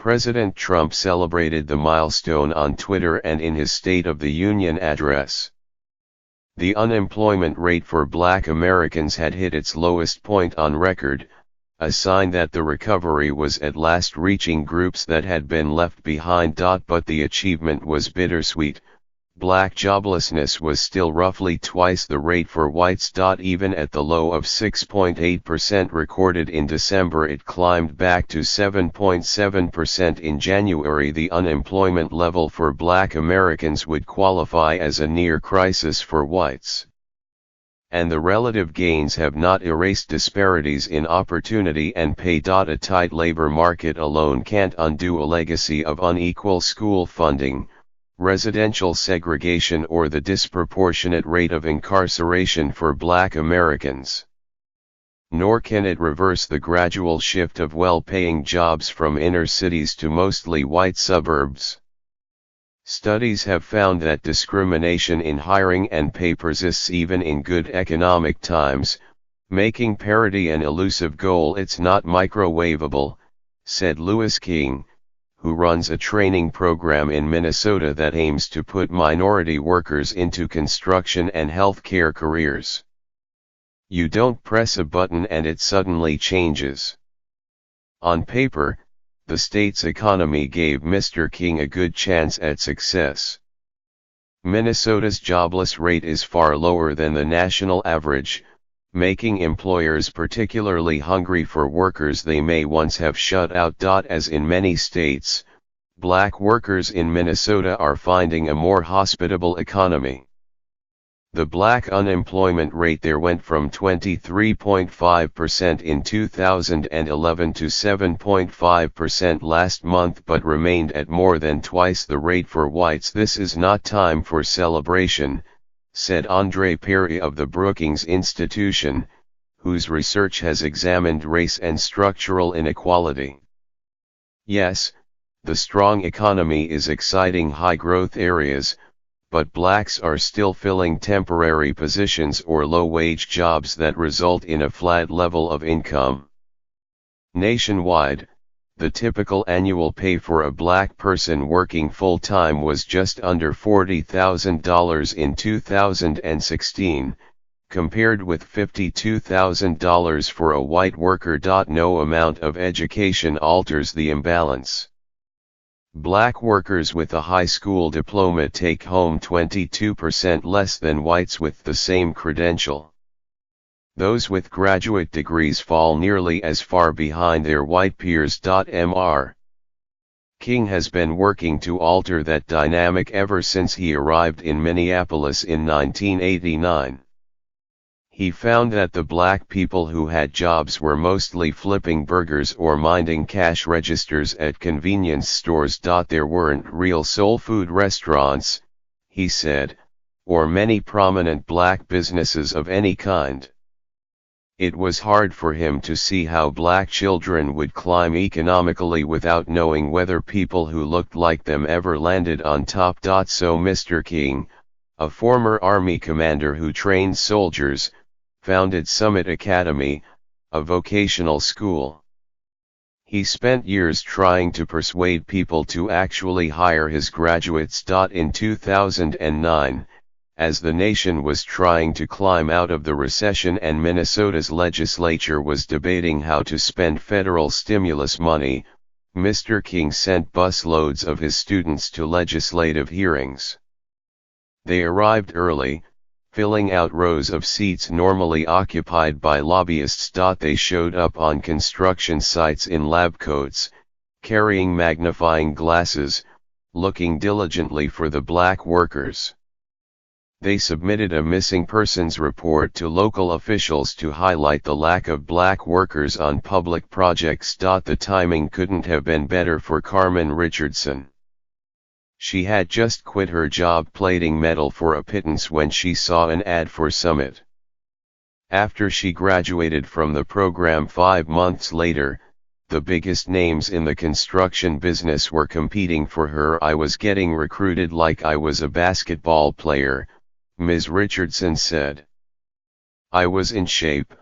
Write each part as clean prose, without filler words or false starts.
President Trump celebrated the milestone on Twitter and in his State of the Union address. The unemployment rate for Black Americans had hit its lowest point on record, a sign that the recovery was at last reaching groups that had been left behind. But the achievement was bittersweet. Black joblessness was still roughly twice the rate for whites. Even at the low of 6.8% recorded in December, it climbed back to 7.7% in January. The unemployment level for Black Americans would qualify as a near crisis for whites. And the relative gains have not erased disparities in opportunity and pay. A tight labor market alone can't undo a legacy of unequal school funding, residential segregation, or the disproportionate rate of incarceration for Black Americans. Nor can it reverse the gradual shift of well-paying jobs from inner cities to mostly white suburbs. Studies have found that discrimination in hiring and pay persists even in good economic times, making parity an elusive goal. It's not microwavable, said Louis King, who runs a training program in Minnesota that aims to put minority workers into construction and healthcare careers. You don't press a button and it suddenly changes. On paper, the state's economy gave Mr. King a good chance at success. Minnesota's jobless rate is far lower than the national average, making employers particularly hungry for workers they may once have shut out. As in many states, Black workers in Minnesota are finding a more hospitable economy. The Black unemployment rate there went from 23.5% in 2011 to 7.5% last month, but remained at more than twice the rate for whites. This is not time for celebration, said Andre Perry of the Brookings Institution, whose research has examined race and structural inequality. Yes, the strong economy is exciting high-growth areas, but Blacks are still filling temporary positions or low-wage jobs that result in a flat level of income. Nationwide, the typical annual pay for a Black person working full-time was just under $40,000 in 2016, compared with $52,000 for a white worker. No amount of education alters the imbalance. Black workers with a high school diploma take home 22% less than whites with the same credential. Those with graduate degrees fall nearly as far behind their white peers. Mr. King has been working to alter that dynamic ever since he arrived in Minneapolis in 1989. He found that the Black people who had jobs were mostly flipping burgers or minding cash registers at convenience stores. There weren't real soul food restaurants, he said, or many prominent Black businesses of any kind. It was hard for him to see how Black children would climb economically without knowing whether people who looked like them ever landed on top. So Mr. King, a former Army commander who trained soldiers, founded Summit Academy, a vocational school. He spent years trying to persuade people to actually hire his graduates. In 2009, as the nation was trying to climb out of the recession and Minnesota's legislature was debating how to spend federal stimulus money, Mr. King sent busloads of his students to legislative hearings. They arrived early, filling out rows of seats normally occupied by lobbyists. They showed up on construction sites in lab coats, carrying magnifying glasses, looking diligently for the Black workers. They submitted a missing persons report to local officials to highlight the lack of Black workers on public projects. The timing couldn't have been better for Carmen Richardson. She had just quit her job plating metal for a pittance when she saw an ad for Summit. After she graduated from the program 5 months later, the biggest names in the construction business were competing for her. I was getting recruited like I was a basketball player, Ms. Richardson said. I was in shape,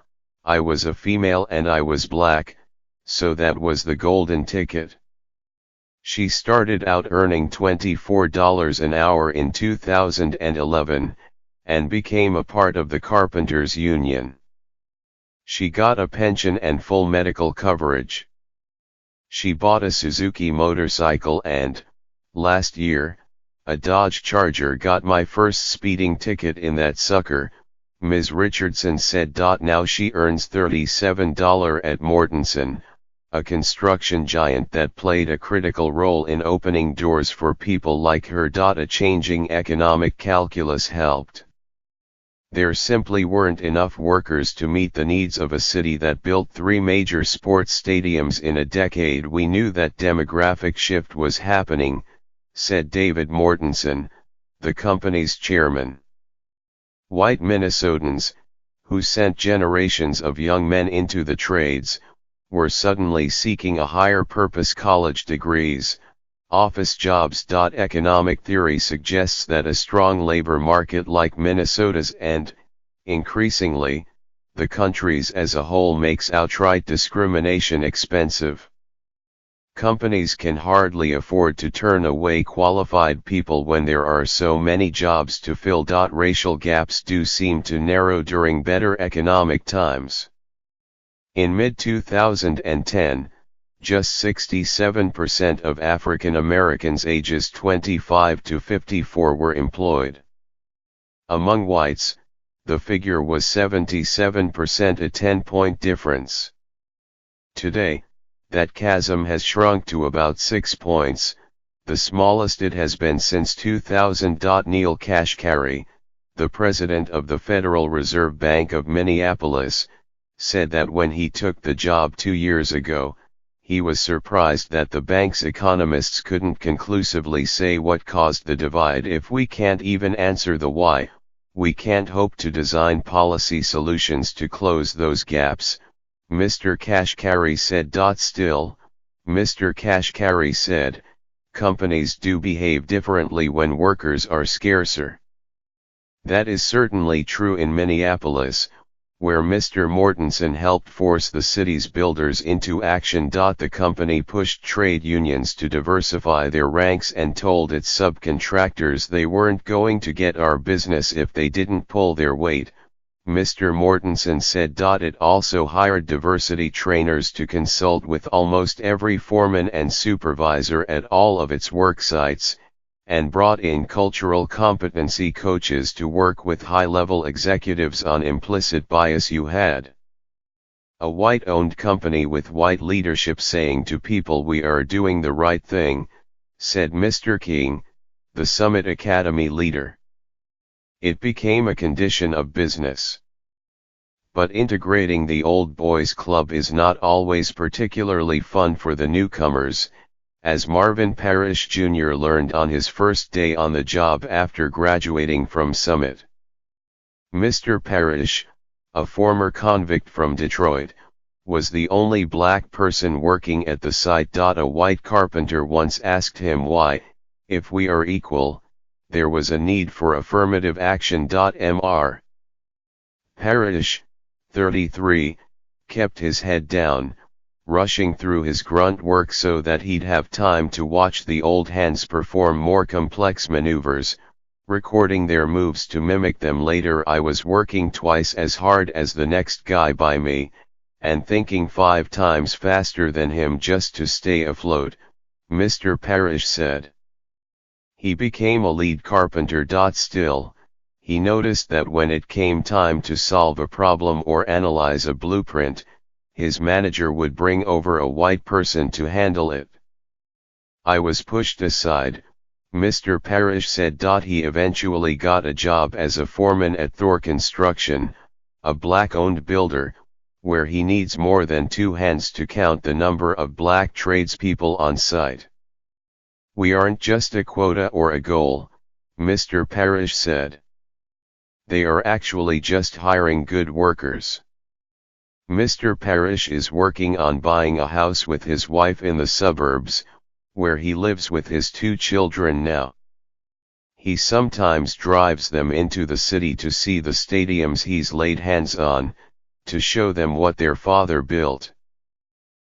I was a female and I was Black, so that was the golden ticket. She started out earning $24 an hour in 2011, and became a part of the Carpenters Union. She got a pension and full medical coverage. She bought a Suzuki motorcycle and, last year, a Dodge Charger. Got my first speeding ticket in that sucker, Ms. Richardson said. Now she earns $37 at Mortenson, a construction giant that played a critical role in opening doors for people like her. A changing economic calculus helped. There simply weren't enough workers to meet the needs of a city that built 3 major sports stadiums in a decade. We knew that demographic shift was happening, said David Mortenson, the company's chairman. White Minnesotans, who sent generations of young men into the trades, were suddenly seeking a higher purpose college degrees, office jobs. Economic theory suggests that a strong labor market like Minnesota's and, increasingly, the country's as a whole makes outright discrimination expensive. Companies can hardly afford to turn away qualified people when there are so many jobs to fill. Racial gaps do seem to narrow during better economic times. In mid-2010, just 67% of African Americans ages 25 to 54 were employed. Among whites, the figure was 77%, a 10-point difference. Today, that chasm has shrunk to about 6 points, the smallest it has been since 2000. Neil Kashkari, the president of the Federal Reserve Bank of Minneapolis, said that when he took the job 2 years ago, he was surprised that the bank's economists couldn't conclusively say what caused the divide. If we can't even answer the why, we can't hope to design policy solutions to close those gaps, Mr. Kashkari said. Still, Mr. Kashkari said, companies do behave differently when workers are scarcer. That is certainly true in Minneapolis, where Mr. Mortenson helped force the city's builders into action. The company pushed trade unions to diversify their ranks and told its subcontractors they weren't going to get our business if they didn't pull their weight, Mr. Mortenson said. It also hired diversity trainers to consult with almost every foreman and supervisor at all of its work sites, and brought in cultural competency coaches to work with high-level executives on implicit bias. You had a white-owned company with white leadership saying to people, "We are doing the right thing," said Mr. King, the Summit Academy leader. It became a condition of business. But integrating the old boys club is not always particularly fun for the newcomers, as Marvin Parrish Jr. learned on his first day on the job after graduating from Summit. Mr. Parrish, a former convict from Detroit, was the only black person working at the site. A white carpenter once asked him why, if we are equal, there was a need for affirmative action. Mr. Parrish, 33, kept his head down, rushing through his grunt work so that he'd have time to watch the old hands perform more complex maneuvers, recording their moves to mimic them later. I was working twice as hard as the next guy by me, and thinking 5 times faster than him just to stay afloat, Mr. Parrish said. He became a lead carpenter. Still, he noticed that when it came time to solve a problem or analyze a blueprint, his manager would bring over a white person to handle it. I was pushed aside, Mr. Parrish said. He eventually got a job as a foreman at Thor Construction, a black-owned builder, where he needs more than 2 hands to count the number of black tradespeople on site. We aren't just a quota or a goal, Mr. Parrish said. They are actually just hiring good workers. Mr. Parrish is working on buying a house with his wife in the suburbs, where he lives with his 2 children now. He sometimes drives them into the city to see the stadiums he's laid hands on, to show them what their father built.